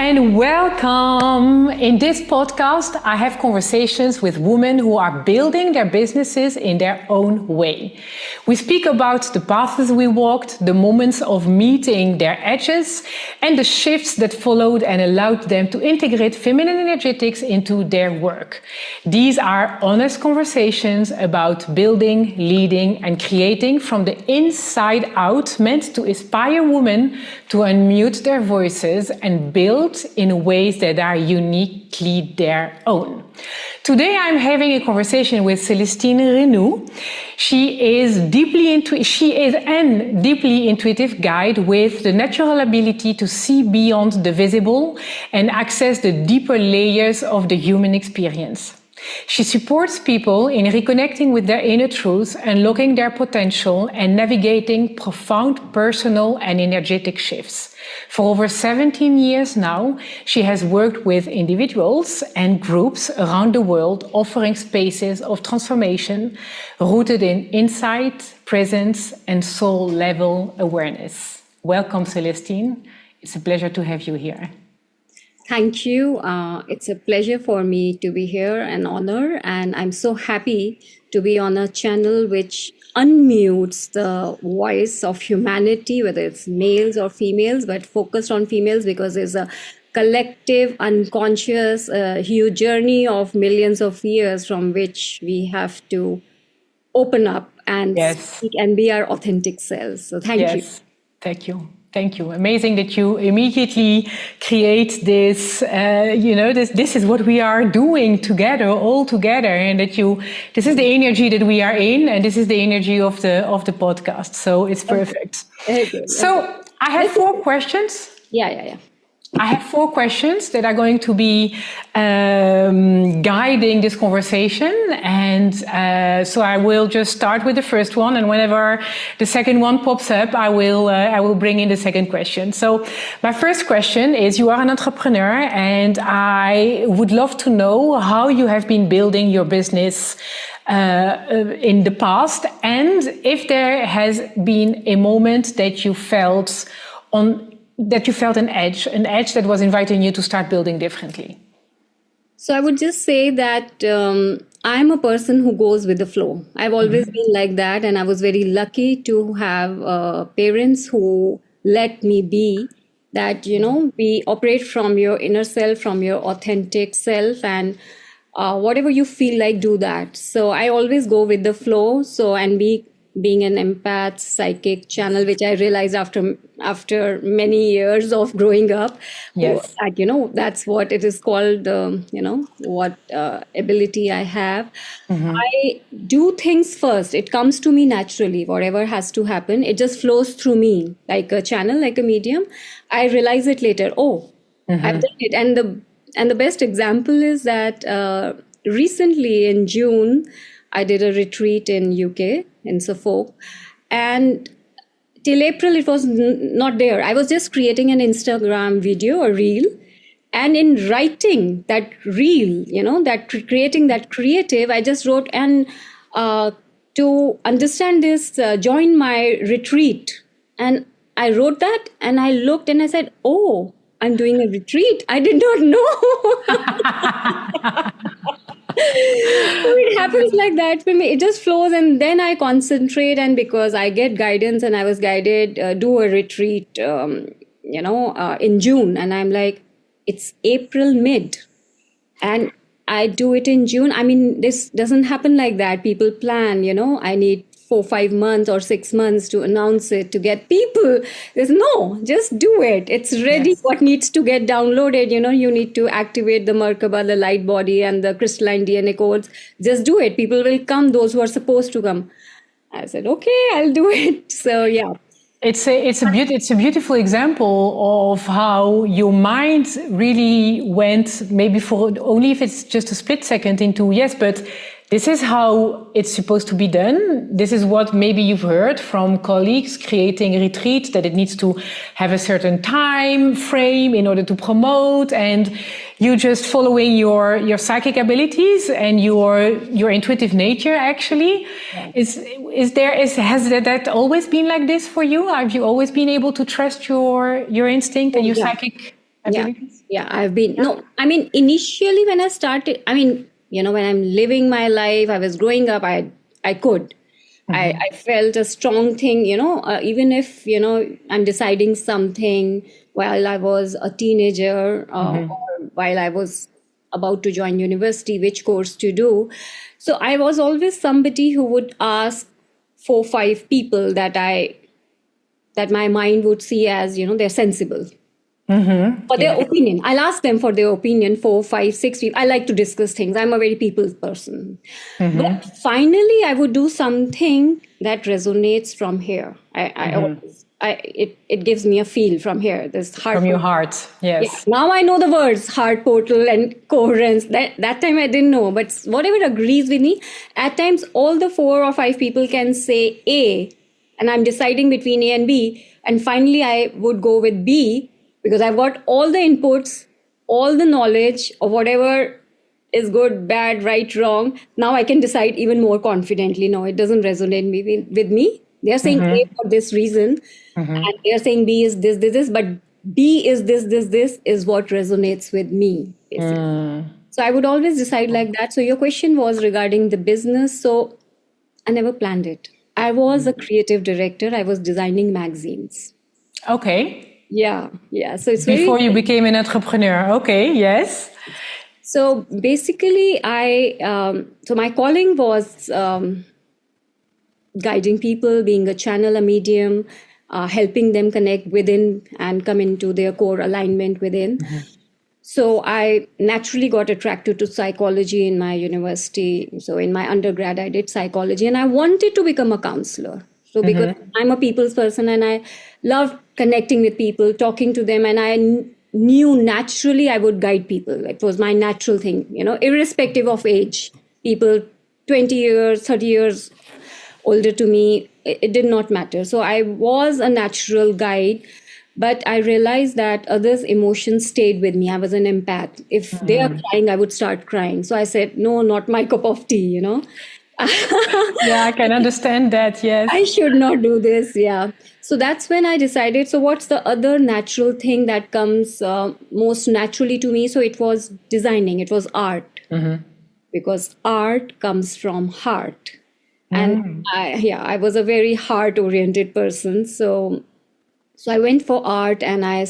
and welcome. In this podcast, I have conversations with women who are building their businesses in their own way. We speak about the paths we walked, the moments of meeting their edges, and the shifts that followed and allowed them to integrate feminine energetics into their work. These are honest conversations about building, leading, and creating from the inside out, meant to inspire women to unmute their voices and build in ways that are uniquely their own. Today I'm having a conversation with Celestine Renou. She is an deeply intuitive guide with the natural ability to see beyond the visible and access the deeper layers of the human experience. She supports people in reconnecting with their inner truth, unlocking their potential, and navigating profound personal and energetic shifts. For over 17 years now, she has worked with individuals and groups around the world, offering spaces of transformation rooted in insight, presence, and soul-level awareness. Welcome, Celestine. It's a pleasure to have you here. Thank you. It's a pleasure for me to be here, an honor, and I'm so happy to be on a channel which unmutes the voice of humanity, whether it's males or females, but focused on females because there's a collective, unconscious, huge journey of millions of years from which we have to open up and speak and be our authentic selves. So thank you. Thank you. Thank you. Amazing that you immediately create this, this is what we are doing together, all together, and that this is the energy that we are in, and this is the energy of the podcast. So it's perfect. Okay. So I have 4 questions. Yeah. I have 4 questions that are going to be guiding this conversation. And so I will just start with the first one. And whenever the second one pops up, I will bring in the second question. So my first question is, you are an entrepreneur, and I would love to know how you have been building your business in the past, and if there has been a moment that you felt an edge that was inviting you to start building differently. So I would just say that I'm a person who goes with the flow. I've always been like that, and I was very lucky to have parents who let me be that, we operate from your inner self, from your authentic self, and whatever you feel like, do that. So I always go with the flow. Being an empath, psychic channel, which I realized after many years of growing up, that's what it is called, what ability I have. I do things first. It comes to me naturally. Whatever has to happen, it just flows through me like a channel, like a medium. I realize it later. I've done it. And the best example is that recently in June, I did a retreat in UK, in Suffolk, and till April it was not there. I was just creating an Instagram video, a reel, and in writing that reel, creating that creative, I just wrote, and to understand this, join my retreat. And I wrote that, and I looked and I said, oh, I'm doing a retreat. I did not know. So it happens like that for me. It just flows, and then I concentrate. And because I get guidance, and I was guided, do a retreat, in June. And I'm like, it's April mid, and I do it in June. I mean, this doesn't happen like that. People plan, I need 4-5 months or 6 months to announce it, to get people. There's no, just do it. It's ready. Yes. What needs to get downloaded, you need to activate the Merkaba, the light body, and the crystalline DNA codes. Just do it. People will come, those who are supposed to come. I said, okay, I'll do it. So, yeah. It's a beautiful example of how your mind really went, maybe for only if it's just a split second, into yes, but this is how it's supposed to be done. This is what maybe you've heard from colleagues creating a retreat, that it needs to have a certain time frame in order to promote, and you just following your psychic abilities and your intuitive nature actually. Yeah. Has that always been like this for you? Have you always been able to trust your instinct and your psychic abilities? Yeah, I've been. No, I mean, initially when I started, I mean, when I'm living my life, I was growing up, I could. I felt a strong thing, even if, I'm deciding something while I was a teenager or while I was about to join university, which course to do. So I was always somebody who would ask 4, 5 people that my mind would see as, they're sensible for their Yeah. opinion. I'll ask them for their opinion, 4, 5, 6 people. I like to discuss things. I'm a very people's person. But finally, I would do something that resonates from here. I always, it gives me a feel from here. This heart. From your heart. Yeah. Yes. Now I know the words heart portal and coherence. That time I didn't know, but whatever agrees with me. At times, all the 4 or 5 people can say A, and I'm deciding between A and B, and finally I would go with B because I've got all the inputs, all the knowledge of whatever is good, bad, right, wrong. Now I can decide even more confidently. No, it doesn't resonate with me. They are saying A for this reason, and they are saying B is this, but B is this is what resonates with me, basically. So I would always decide like that. So your question was regarding the business. So I never planned it. I was a creative director. I was designing magazines. Okay. Yeah, yeah. So it's Before very. you became an entrepreneur. Okay, yes. So basically, so my calling was guiding people, being a channel, a medium, helping them connect within and come into their core alignment within. So I naturally got attracted to psychology in my university. So in my undergrad, I did psychology and I wanted to become a counselor. So because I'm a people's person and I love connecting with people, talking to them, and I knew naturally I would guide people. It was my natural thing, irrespective of age. People 20 years, 30 years older to me, it did not matter. So I was a natural guide. But I realized that others' emotions stayed with me. I was an empath. If they are crying, I would start crying. So I said, no, not my cup of tea, Yeah, I can understand that. Yes. I should not do this. Yeah. So that's when I decided. So, what's the other natural thing that comes most naturally to me? So, it was designing, it was art. Because art comes from heart. And I was a very heart oriented person. So I went for art and I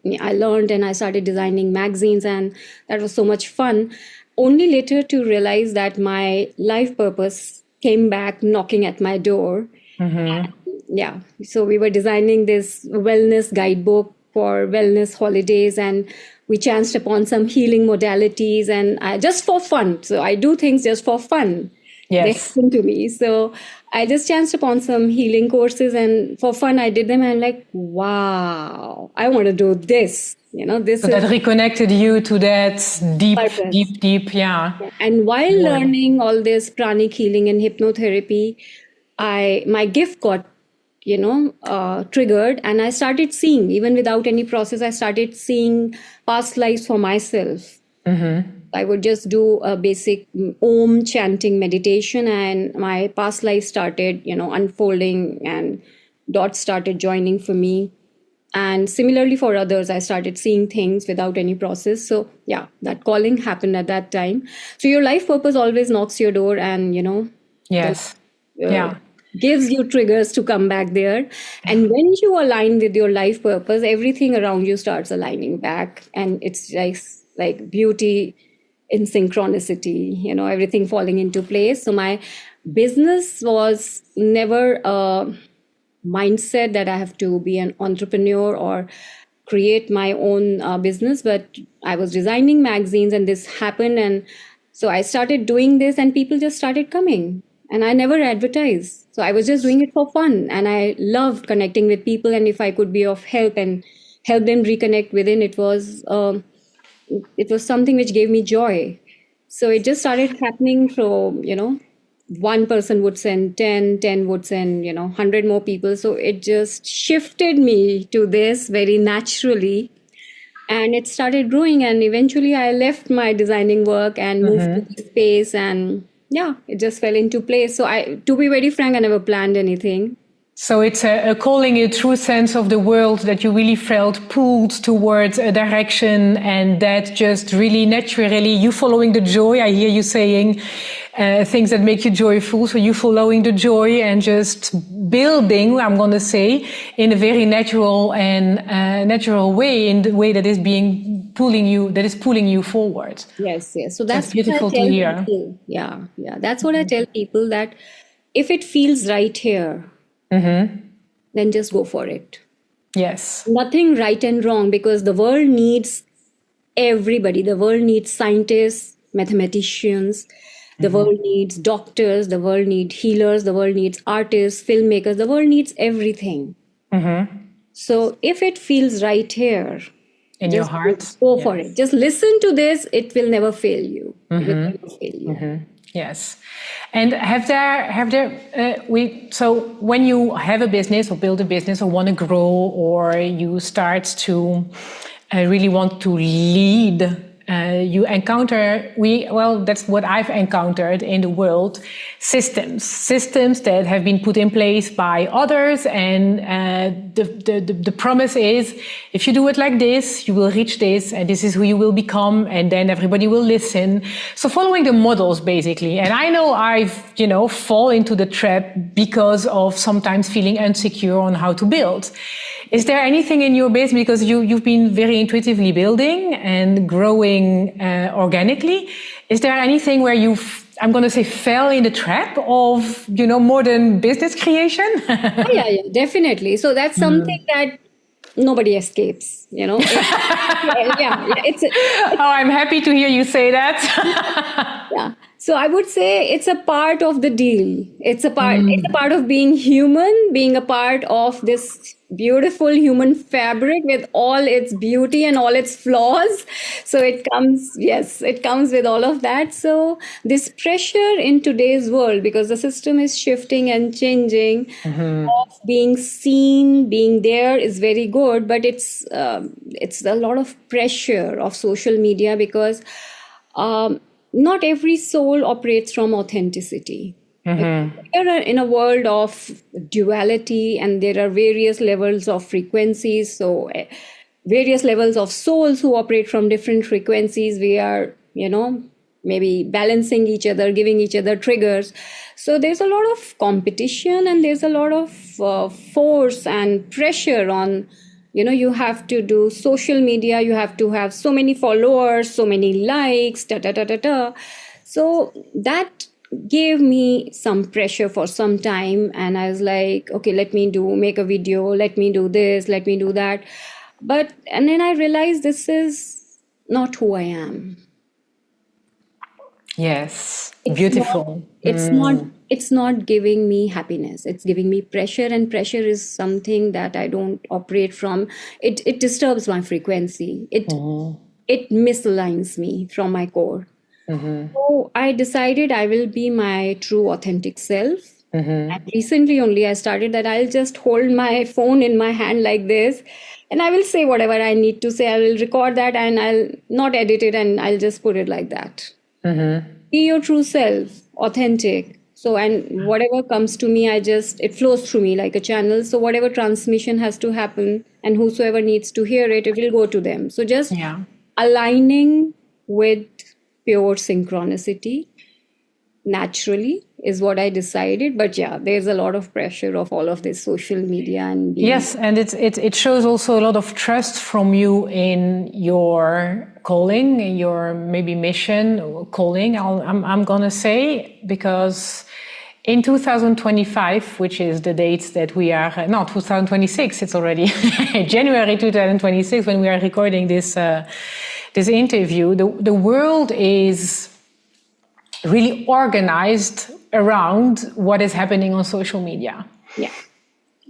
learned and I started designing magazines, and that was so much fun. Only later to realize that my life purpose came back knocking at my door. Yeah. So we were designing this wellness guidebook for wellness holidays, and we chanced upon some healing modalities, and just for fun. So I do things just for fun. They Yes. happen to me. So I just chanced upon some healing courses, and for fun I did them, and I'm like, wow, I want to do this. This So is that reconnected you to that purpose. deep, yeah. And while Joy. learning all this pranic healing and hypnotherapy, my gift got triggered, and I started seeing, even without any process, I started seeing past lives for myself. I would just do a basic Om chanting meditation, and my past life started, unfolding, and dots started joining for me. And similarly for others, I started seeing things without any process. So yeah, that calling happened at that time. So your life purpose always knocks your door, and Yes. uh, Yeah. gives you triggers to come back there. And when you align with your life purpose, everything around you starts aligning back, and it's like beauty in synchronicity, everything falling into place. So my business was never a mindset that I have to be an entrepreneur or create my own business, but I was designing magazines and this happened. And so I started doing this and people just started coming, and I never advertised. So I was just doing it for fun, and I loved connecting with people. And if I could be of help and help them reconnect within, it was something which gave me joy. So it just started happening from, one person would send 10, 10 would send, 100 more people. So it just shifted me to this very naturally. And it started growing. And eventually I left my designing work and moved to this space. And yeah, it just fell into place. So to be very frank, I never planned anything. So it's a calling, a true sense of the world that you really felt pulled towards a direction, and that just really naturally you following the joy. I hear you saying things that make you joyful. So you following the joy and just building, I'm going to say, in a very natural and natural way, in the way that is pulling you forward. Yes, yes. So that's beautiful what I to tell hear. people. Yeah, yeah. That's what I tell people, that if it feels right here, then just go for it. Yes. Nothing right and wrong, because the world needs everybody. The world needs scientists, mathematicians, the world needs doctors, the world needs healers, the world needs artists, filmmakers, the world needs everything. So if it feels right here, In your heart. go for it. Just listen to this. It will never fail you. It will never fail you. Yes. And so when you have a business or build a business or want to grow, or you start to really want to lead, you encounter, that's what I've encountered in the world, systems that have been put in place by others. And the promise is, if you do it like this, you will reach this, and this is who you will become, and then everybody will listen. So following the models, basically. And I know I've, fall into the trap because of sometimes feeling insecure on how to build. Is there anything in your business, because you've been very intuitively building and growing organically, is there anything where I'm going to say, fell in the trap of, modern business creation? Yeah, definitely. So that's something that nobody escapes, yeah, it's I'm happy to hear you say that. yeah. So I would say it's a part of the deal. It's a part of being human, being a part of this beautiful human fabric with all its beauty and all its flaws. So it comes with all of that. So this pressure in today's world, because the system is shifting and changing, of being seen, being there is very good, but it's a lot of pressure of social media, because not every soul operates from authenticity. We are in a world of duality, and there are various levels of frequencies. So various levels of souls who operate from different frequencies. We are, maybe balancing each other, giving each other triggers. So there's a lot of competition, and there's a lot of force and pressure on, you have to do social media, you have to have so many followers, so many likes, So that gave me some pressure for some time, and I was like, okay, let me make a video, let me do this, let me do that. And then I realized this is not who I am. Yes, beautiful. It's not giving me happiness. It's giving me pressure, and pressure is something that I don't operate from. It disturbs my frequency. It misaligns me from my core. So I decided I will be my true authentic self. And recently only I started that I'll just hold my phone in my hand like this, and I will say whatever I need to say. I will record that, and I'll not edit it, and I'll just put it like that. Be your true self, authentic. So, and whatever comes to me, it flows through me like a channel. So whatever transmission has to happen, and whosoever needs to hear it, it will go to them. So just aligning with pure synchronicity naturally is what I decided. But there's a lot of pressure of all of this social media and yes, and it shows also a lot of trust from you in your calling, in your maybe mission or calling. I'm gonna say, because in 2025, which is the date that we are 2026, it's already January 2026 when we are recording this interview. The world is really organized around what is happening on social media. Yeah.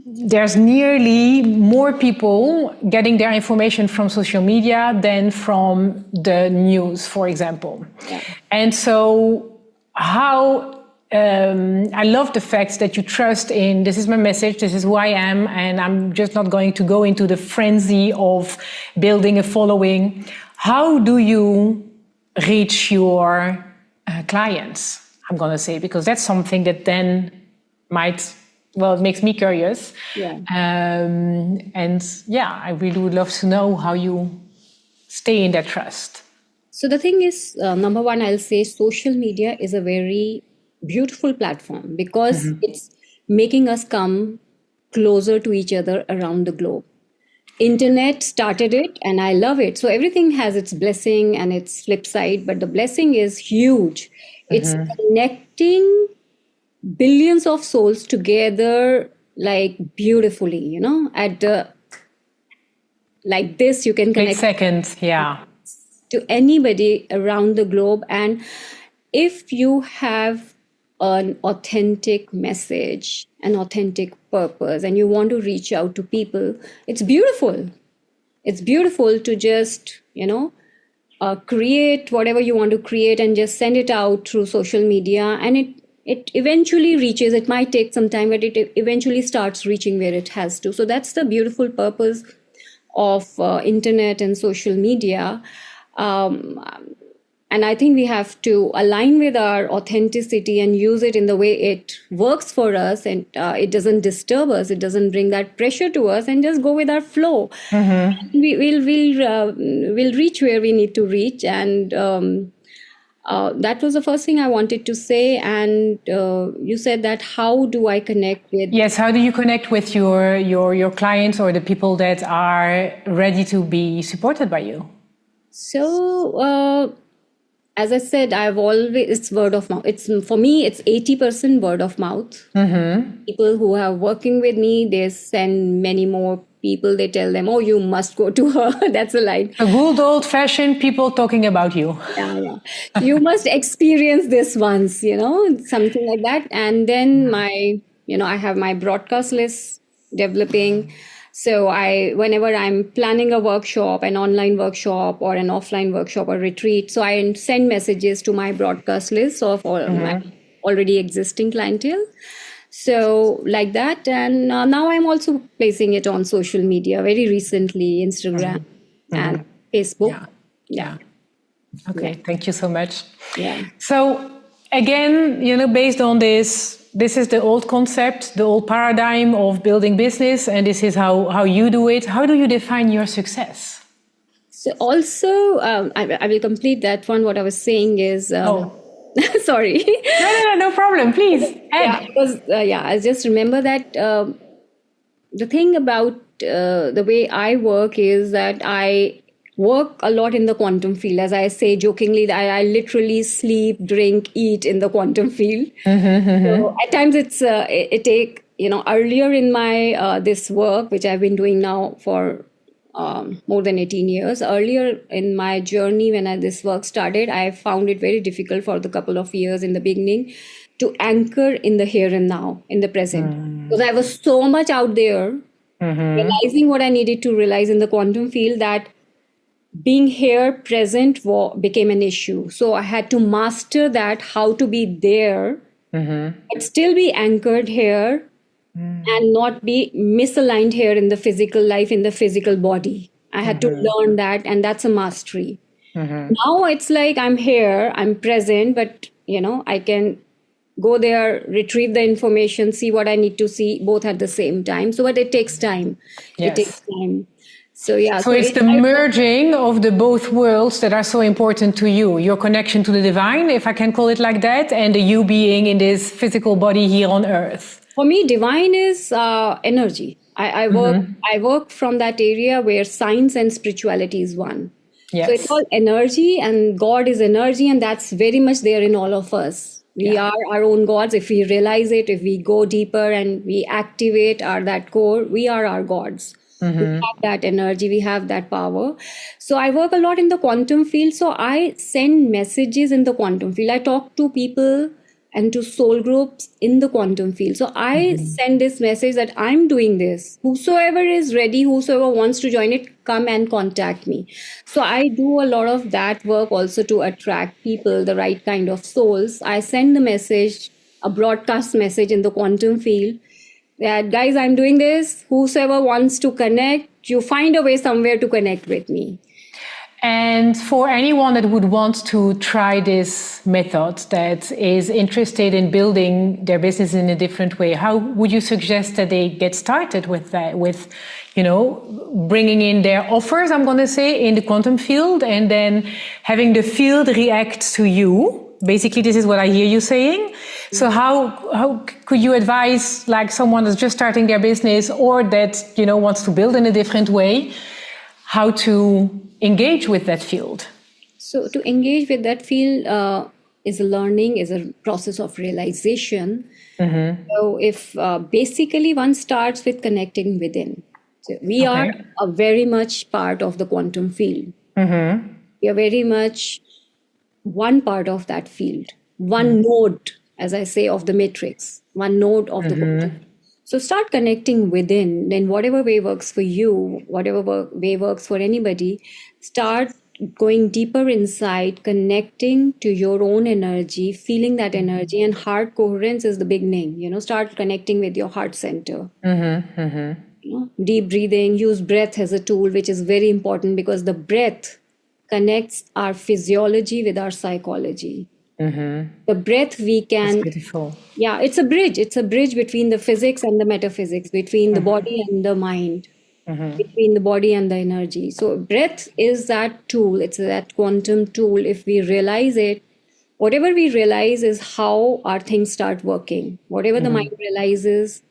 There's nearly more people getting their information from social media than from the news, for example. Yeah. And so I love the fact that you trust in, this is my message, this is who I am, and I'm just not going to go into the frenzy of building a following. How do you reach your clients, I'm going to say, because that's something that then might well, it makes me curious. Yeah. And yeah, I really would love to know how you stay in that trust. So the thing is, number one, I'll say social media is a very beautiful platform because it's making us come closer to each other around the globe. Internet started it and I love it. So everything has its blessing and its flip side, but the blessing is huge. It's connecting billions of souls together like beautifully, at like this you can Wait connect second, yeah. to anybody around the globe. And if you have an authentic message, an authentic purpose, and you want to reach out to people, it's beautiful. It's beautiful to just, create whatever you want to create and just send it out through social media. And it eventually reaches, it might take some time, but it eventually starts reaching where it has to. So that's the beautiful purpose of internet and social media. And I think we have to align with our authenticity and use it in the way it works for us, and it doesn't disturb us, it doesn't bring that pressure to us, and just go with our flow. We'll reach where we need to reach. And that was the first thing I wanted to say. And you said that how do I connect with? Yes, how do you connect with your clients or the people that are ready to be supported by you? So, as I said, it's word of mouth. For me, it's 80% word of mouth. People who are working with me, they send many more people. They tell them, "Oh, you must go to her." That's a line. A good old-fashioned people talking about you. Yeah. You must experience this once, something like that. And then I have my broadcast list developing. So whenever I'm planning a workshop, an online workshop or an offline workshop or retreat, so I send messages to my broadcast list of all my already existing clientele. So like that. And now I'm also placing it on social media very recently, Instagram and Facebook. Yeah. Okay, thank you so much. Yeah. So again, based on this is the old concept, the old paradigm of building business, and this is how you do it. How do you define your success? So also, I will complete that one. What I was saying is, sorry. No problem. Please add. Yeah, because I just remember that the thing about the way I work is that I work a lot in the quantum field. As I say jokingly, that I literally sleep, drink, eat in the quantum field. So at times it take, earlier in my this work, which I've been doing now for more than 18 years. Earlier in my journey, when this work started, I found it very difficult for the couple of years in the beginning to anchor in the here and now, in the present. Because I was so much out there, realizing what I needed to realize in the quantum field, that being here present became an issue. So I had to master that, how to be there, but still be anchored here and not be misaligned here in the physical life, in the physical body. I had to learn that, and that's a mastery. Now it's like I'm here, I'm present, but I can go there, retrieve the information, see what I need to see, both at the same time. So, but it takes time. Yes. It takes time. So yeah. So it's the merging of the both worlds that are so important to you. Your connection to the divine, if I can call it like that, and the you being in this physical body here on earth. For me, divine is energy. I work from that area where science and spirituality is one. Yes. So it's all energy, and God is energy, and that's very much there in all of us. We are our own gods. If we realize it, if we go deeper and we activate that core, we are our gods. We have that energy, we have that power. So I work a lot in the quantum field. So I send messages in the quantum field. I talk to people and to soul groups in the quantum field. So I send this message that I'm doing this. Whosoever is ready, whosoever wants to join it, come and contact me. So I do a lot of that work also to attract people, the right kind of souls. I send the message, a broadcast message in the quantum field, that guys, I'm doing this. Whosoever wants to connect, you find a way somewhere to connect with me. And for anyone that would want to try this method, that is interested in building their business in a different way, how would you suggest that they get started with that, with, bringing in their offers, I'm going to say, in the quantum field, and then having the field react to you? Basically, this is what I hear you saying. So how could you advise like someone that's just starting their business or that, wants to build in a different way, how to engage with that field? So to engage with that field is a learning, is a process of realization. So if basically one starts with connecting within. So we are a very much part of the quantum field. We are very much one part of that field, one node, as I say, of the matrix, one node of the quantum. So start connecting within, then whatever way works for you, whatever way works for anybody, start going deeper inside, connecting to your own energy, feeling that energy, and heart coherence is the big name. Start connecting with your heart center. Deep breathing, use breath as a tool, which is very important because the breath connects our physiology with our psychology. The breath we can... That's beautiful. Yeah, it's a bridge. It's a bridge between the physics and the metaphysics, between the body and the mind, between the body and the energy. So breath is that tool. It's that quantum tool. If we realize it, whatever we realize is how our things start working. Whatever the mind realizes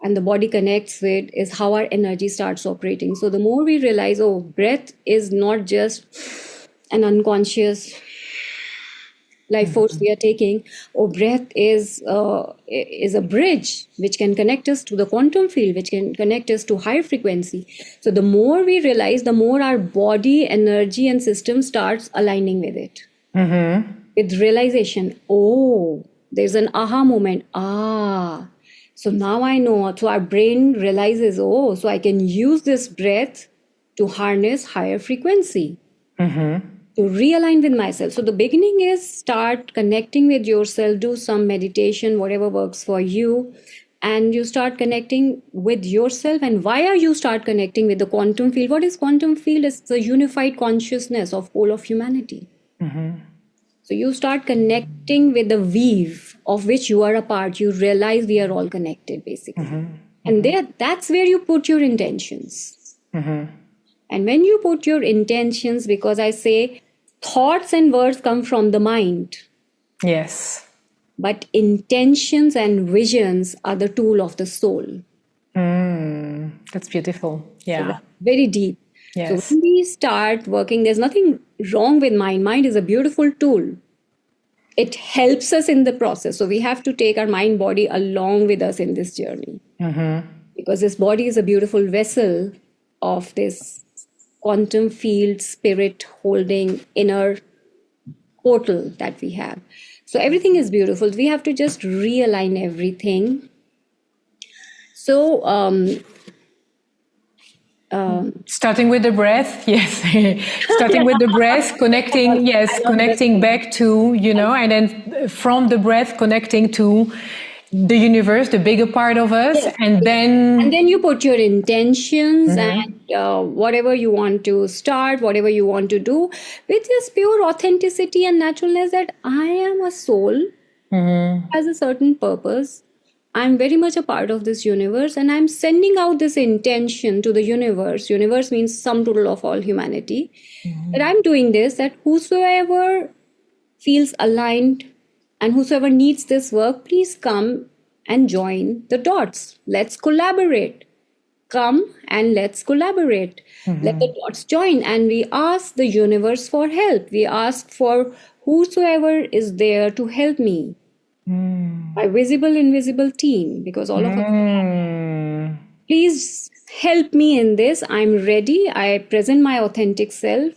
and the body connects with is how our energy starts operating. So the more we realize, breath is not just an unconscious life force we are taking, breath is a bridge which can connect us to the quantum field, which can connect us to higher frequency. So the more we realize, the more our body, energy and system starts aligning with it. With realization, there's an aha moment. So now I know. So our brain realizes, so I can use this breath to harness higher frequency, to realign with myself. So the beginning is start connecting with yourself, do some meditation, whatever works for you, and you start connecting with yourself. And why are you start connecting with the quantum field? What is quantum field? It's the unified consciousness of all of humanity. So you start connecting with the weave of which you are a part. You realize we are all connected, basically. And that's where you put your intentions. And when you put your intentions, because I say thoughts and words come from the mind. Yes. But intentions and visions are the tool of the soul. That's beautiful. Yeah. So very deep. Yes. So when we start working, there's nothing wrong with mind. Mind is a beautiful tool. It helps us in the process. So we have to take our mind, body along with us in this journey. Because this body is a beautiful vessel of this quantum field, spirit holding inner portal that we have. So everything is beautiful. We have to just realign everything. So starting with the breath, yes. Starting with the breath, connecting back to, and then from the breath, connecting to the universe, the bigger part of us, and then you put your intentions and whatever you want to start, whatever you want to do, with just pure authenticity and naturalness, that I am a soul, has a certain purpose. I'm very much a part of this universe, and I'm sending out this intention to the universe. Universe means sum total of all humanity. That I'm doing this, that whosoever feels aligned and whosoever needs this work, please come and join the dots. Let's collaborate. Come and let's collaborate. Let the dots join. And we ask the universe for help. We ask for whosoever is there to help me. My visible, invisible team, because all of us, please help me in this. I'm ready. I present my authentic self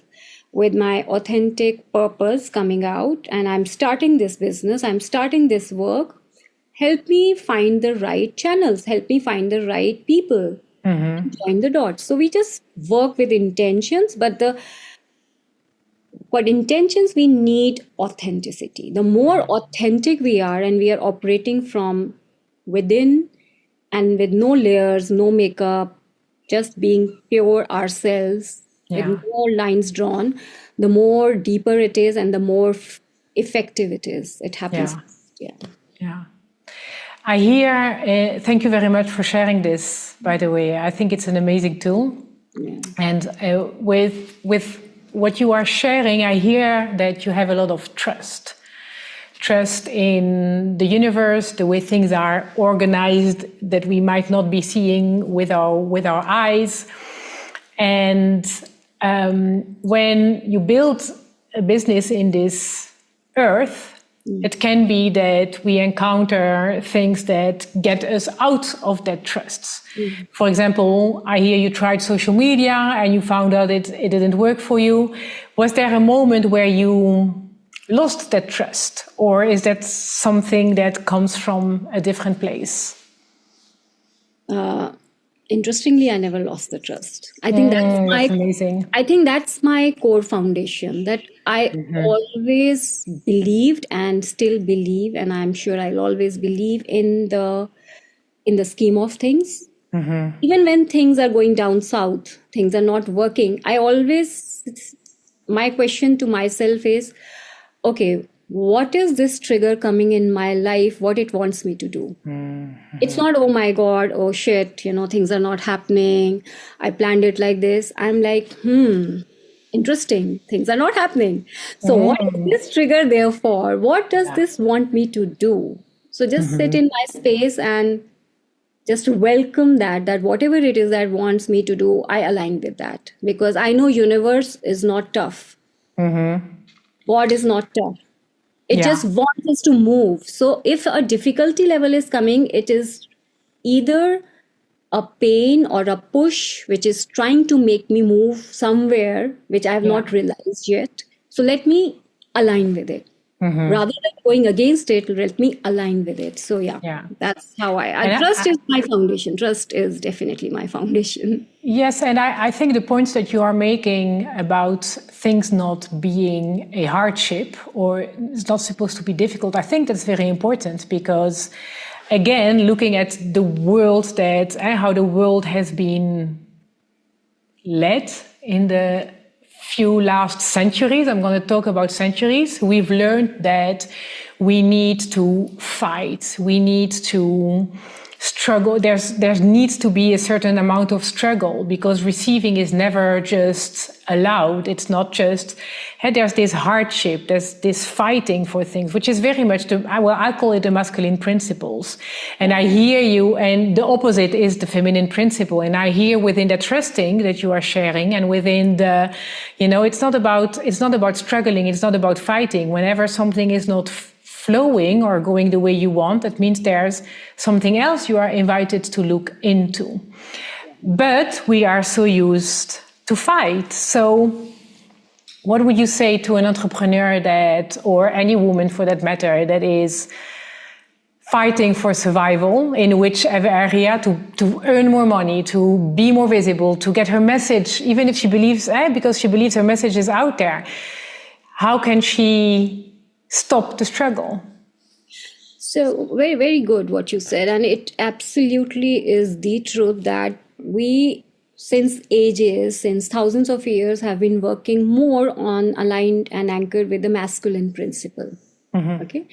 with my authentic purpose coming out, and I'm starting this business. I'm starting this work. Help me find the right channels. Help me find the right people. Join the dots. So we just work with intentions, but intentions, we need authenticity. The more authentic we are, and we are operating from within and with no layers, no makeup, just being pure ourselves, with Yeah. no lines drawn, the more deeper it is and the more effective it is. It happens. Yeah. Yeah. Yeah. I hear, thank you very much for sharing this, by the way. I think it's an amazing tool. Yeah. And with what you are sharing, I hear that you have a lot of trust. Trust in the universe, the way things are organized that we might not be seeing with our eyes. And when you build a business in this earth, it can be that we encounter things that get us out of that trust. For example, I hear you tried social media and you found out it didn't work for you. Was there a moment where you lost that trust, or is that something that comes from a different place? Interestingly, I never lost the trust. I think That's amazing. I think that's my core foundation, that I always believed and still believe, and I'm sure I'll always believe in the scheme of things. Even when things are going down south, things are not working, my question to myself is, okay, what is this trigger coming in my life, what it wants me to do? It's not, oh my God, oh shit, things are not happening. I planned it like this. I'm like, interesting. Things are not happening. So what is this trigger there for? What does this want me to do? So just sit in my space and just welcome that whatever it is that wants me to do, I align with that. Because I know universe is not tough. God is not tough. It just wants us to move. So if a difficulty level is coming, it is either a pain or a push which is trying to make me move somewhere which I have not realized yet. So let me align with it. Rather than going against it, let me align with it. So that's how trust is my foundation. Trust is definitely my foundation. Yes, and I think the points that you are making about things not being a hardship or it's not supposed to be difficult, I think that's very important because, again, looking at the world how the world has been led in the few last centuries, I'm going to talk about centuries, we've learned that we need to fight, we need to struggle. There needs to be a certain amount of struggle because receiving is never just allowed. It's not just, there's this hardship, there's this fighting for things, which is very much I call it the masculine principles. And I hear you, and the opposite is the feminine principle. And I hear within the trusting that you are sharing and within the, it's not about struggling. It's not about fighting. Whenever something is not flowing or going the way you want, that means there's something else you are invited to look into. But we are so used to fight. So what would you say to an entrepreneur or any woman for that matter, that is fighting for survival in whichever area, to earn more money, to be more visible, to get her message, even if she believes, because she believes her message is out there. How can she stop the struggle? So very, very good what you said. And it absolutely is the truth that we, since ages, since thousands of years, have been working more on aligned and anchored with the masculine principle. Okay.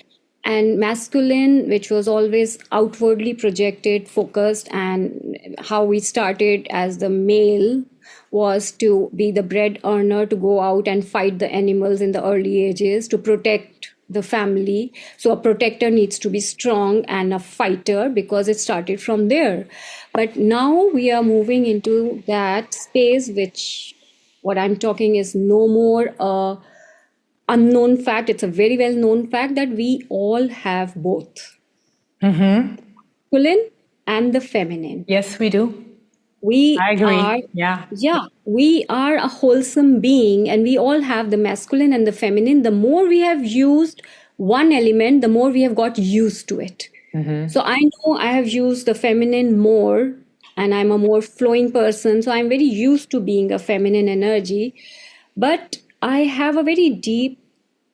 And masculine, which was always outwardly projected, focused, and how we started as the male was to be the bread earner, to go out and fight the animals in the early ages, to protect the family. So a protector needs to be strong and a fighter because it started from there. But now we are moving into that space, which what I'm talking is no more unknown fact. It's a very well known fact that we all have both. Masculine and the feminine. Yes, we do. I agree. We are a wholesome being and we all have the masculine and the feminine. The more we have used one element, the more we have got used to it. So I know I have used the feminine more and I'm a more flowing person. So I'm very used to being a feminine energy. But I have a very deep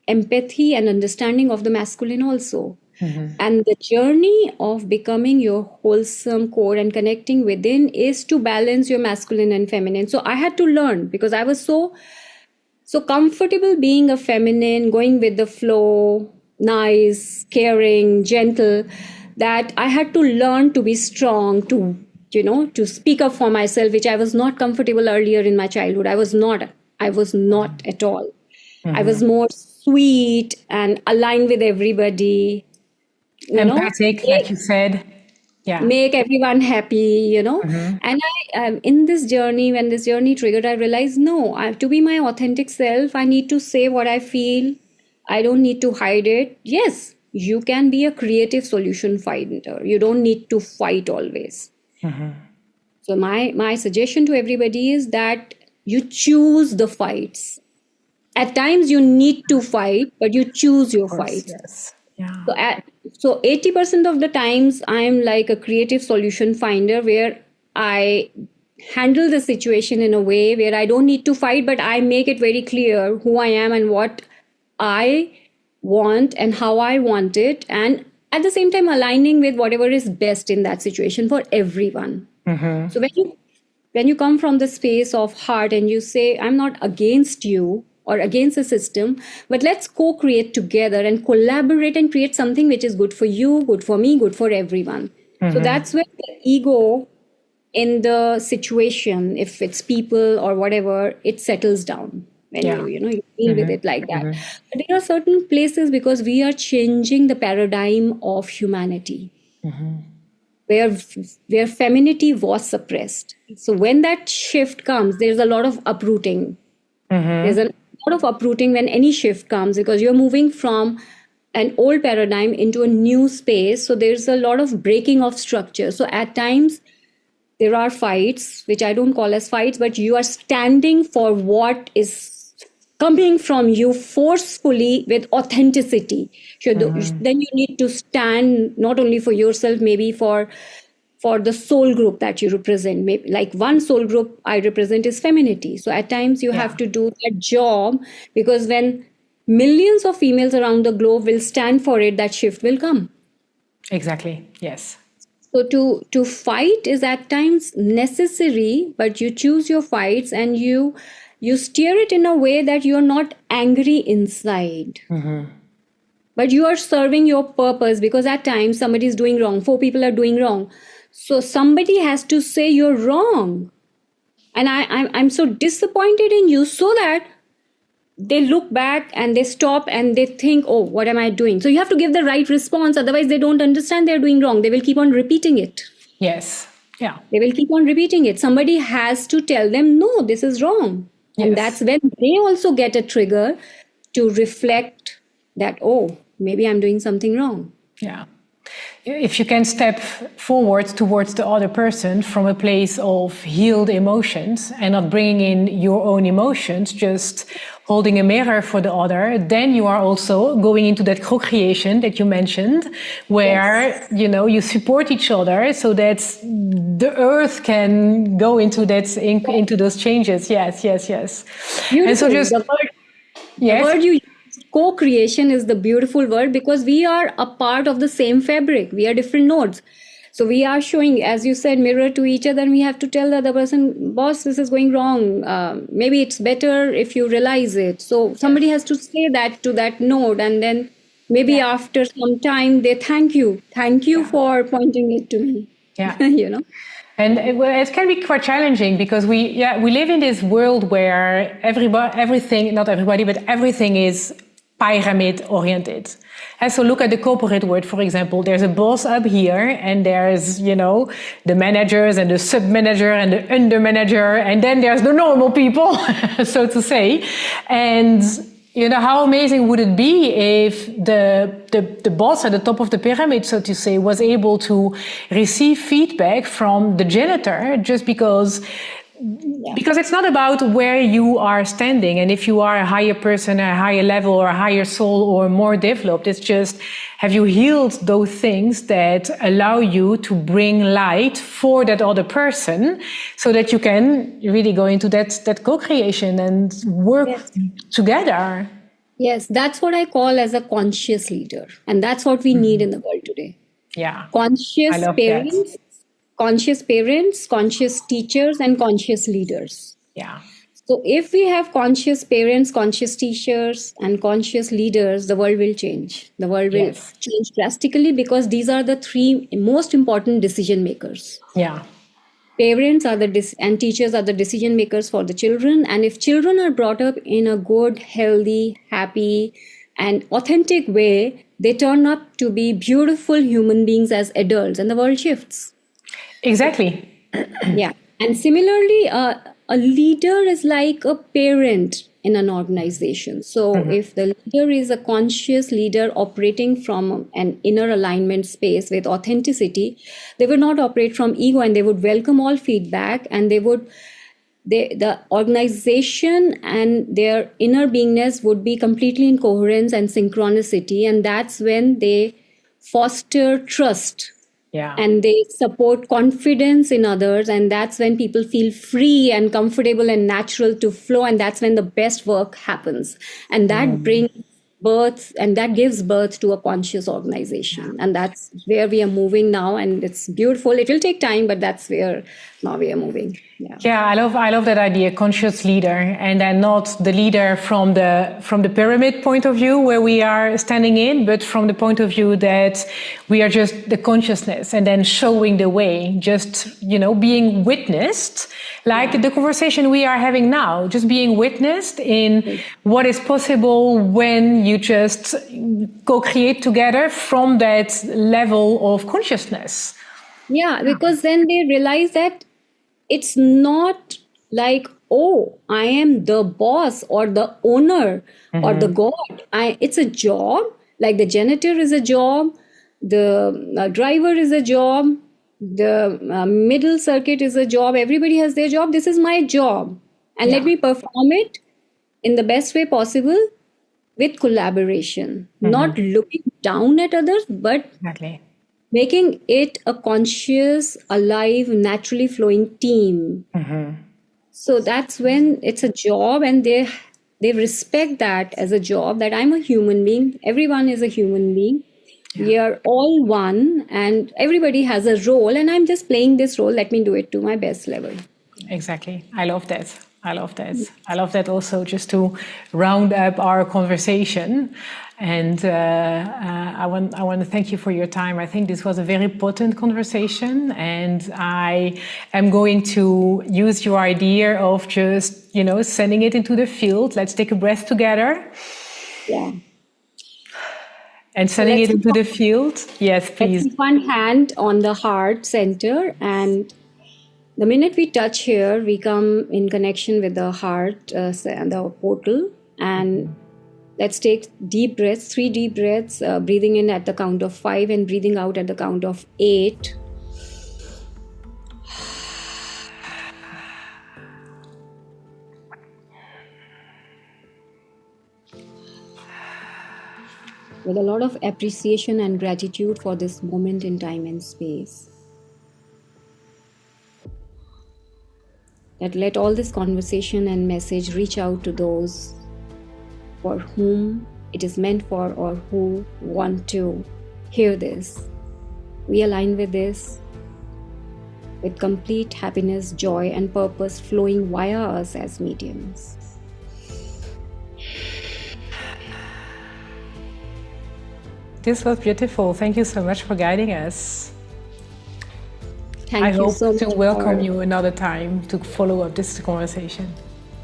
empathy and understanding of the masculine also. And the journey of becoming your wholesome core and connecting within is to balance your masculine and feminine. So I had to learn, because I was so comfortable being a feminine, going with the flow, nice, caring, gentle, that I had to learn to be strong, to speak up for myself, which I was not comfortable earlier in my childhood. I was not at all. I was more sweet and aligned with everybody, Empathic, like you said. Yeah. make everyone happy. And in this journey, when this journey triggered, I realized, no, I have to be my authentic self. I need to say what I feel. I don't need to hide it. Yes, you can be a creative solution finder. You don't need to fight always. So my suggestion to everybody is that you choose the fights. At times you need to fight, but you choose your fights. Yes. Yeah. So 80% of the times I'm like a creative solution finder, where I handle the situation in a way where I don't need to fight, but I make it very clear who I am and what I want and how I want it. And at the same time, aligning with whatever is best in that situation for everyone. So when you come from the space of heart and you say, I'm not against you or against the system, but let's co-create together and collaborate and create something which is good for you, good for me, good for everyone. So that's where the ego in the situation, if it's people or whatever, it settles down when you deal with it like that. But there are certain places, because we are changing the paradigm of humanity, where femininity was suppressed. So when that shift comes, there's a lot of uprooting. There's a lot of uprooting when any shift comes, because you're moving from an old paradigm into a new space. So there's a lot of breaking of structure. So at times there are fights, which I don't call as fights, but you are standing for what is coming from you forcefully with authenticity. So then you need to stand not only for yourself, maybe for the soul group that you represent. Maybe like one soul group I represent is femininity. So at times you have to do that job, because when millions of females around the globe will stand for it, that shift will come. Exactly. Yes. So to fight is at times necessary, but you choose your fights and you steer it in a way that you're not angry inside. But you are serving your purpose, because at times somebody is doing wrong. 4 people are doing wrong. So somebody has to say you're wrong. And I'm so disappointed in you, so that they look back and they stop and they think, oh, what am I doing? So you have to give the right response. Otherwise, they don't understand they're doing wrong. They will keep on repeating it. Yes. Yeah. They will keep on repeating it. Somebody has to tell them, no, this is wrong. Yes. And that's when they also get a trigger to reflect that, oh, maybe I'm doing something wrong. Yeah. If you can step forward towards the other person from a place of healed emotions and not bringing in your own emotions, just holding a mirror for the other, then you are also going into that co-creation that you mentioned, where, you support each other so that the earth can go into into those changes. Yes. Beautiful. And so just, the word you co-creation is the beautiful word, because we are a part of the same fabric. We are different nodes. So we are showing, as you said, mirror to each other, and we have to tell the other person, boss, this is going wrong. Maybe it's better if you realize it. So somebody has to say that to that node, and then maybe after some time they thank you for pointing it to me. And it can be quite challenging, because we live in this world where everything is pyramid oriented. And so look at the corporate world, for example. There's a boss up here, and there's, the managers and the sub-manager and the under-manager, and then there's the normal people, so to say. And how amazing would it be if the boss at the top of the pyramid, so to say, was able to receive feedback from the janitor, just because it's not about where you are standing, and if you are a higher person, a higher level, or a higher soul, or more developed. It's just, have you healed those things that allow you to bring light for that other person, so that you can really go into that co-creation and work together. Yes, that's what I call as a conscious leader. And that's what we need in the world today. Yeah. I Conscious love that. parents, conscious teachers, and conscious leaders. Yeah. So if we have conscious parents, conscious teachers, and conscious leaders, the world will change. The world will Yes. change drastically because these are the three most important decision makers. Yeah. Parents are and teachers are the decision makers for the children. And if children are brought up in a good, healthy, happy, and authentic way, they turn up to be beautiful human beings as adults, and the world shifts. Exactly. Yeah. And similarly, a leader is like a parent in an organization. So if the leader is a conscious leader operating from an inner alignment space with authenticity, they would not operate from ego, and they would welcome all feedback, and the organization and their inner beingness would be completely in coherence and synchronicity. And that's when they foster trust. Yeah. And they support confidence in others, and that's when people feel free and comfortable and natural to flow, and that's when the best work happens, and that brings birth, and that gives birth to a conscious organization. And that's where we are moving now, and it's beautiful. It will take time, but that's where now we are moving. Yeah, I love that idea, conscious leader, and then not the leader from the pyramid point of view where we are standing in, but from the point of view that we are just the consciousness and then showing the way, just being witnessed, like the conversation we are having now, just being witnessed in what is possible when you just co-create together from that level of consciousness. Yeah, because then they realize that it's not like, oh, I am the boss or the owner or the god. It's a job. Like the janitor is a job, the driver is a job, the middle circuit is a job. Everybody has their job. This is my job. And let me perform it in the best way possible with collaboration, not looking down at others, but making it a conscious, alive, naturally flowing team. So that's when it's a job, and they respect that as a job, that I'm a human being. Everyone is a human being. We are all one, and everybody has a role, and I'm just playing this role. Let me do it to my best level. Exactly. I love that. I love that also, just to round up our conversation. And I want to thank you for your time. I think this was a very potent conversation, and I am going to use your idea of just, sending it into the field. Let's take a breath together. Yeah. And sending it into the field. Yes, please. Let's keep one hand on the heart center, and the minute we touch here, we come in connection with the heart, the portal. And let's take deep breaths, 3 deep breaths, breathing in at the count of 5 and breathing out at the count of 8. With a lot of appreciation and gratitude for this moment in time and space. That let all this conversation and message reach out to those for whom it is meant for, or who want to hear this. We align with this, with complete happiness, joy, and purpose flowing via us as mediums. This was beautiful. Thank you so much for guiding us. I hope to welcome you another time to follow up this conversation.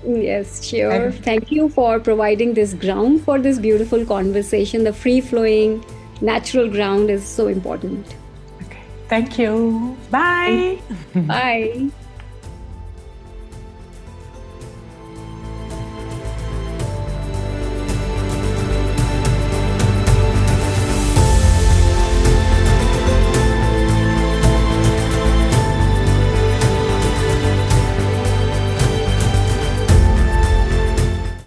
Yes, sure. Thank you for providing this ground for this beautiful conversation. The free-flowing, natural ground is so important. Okay. Thank you. Bye. Bye.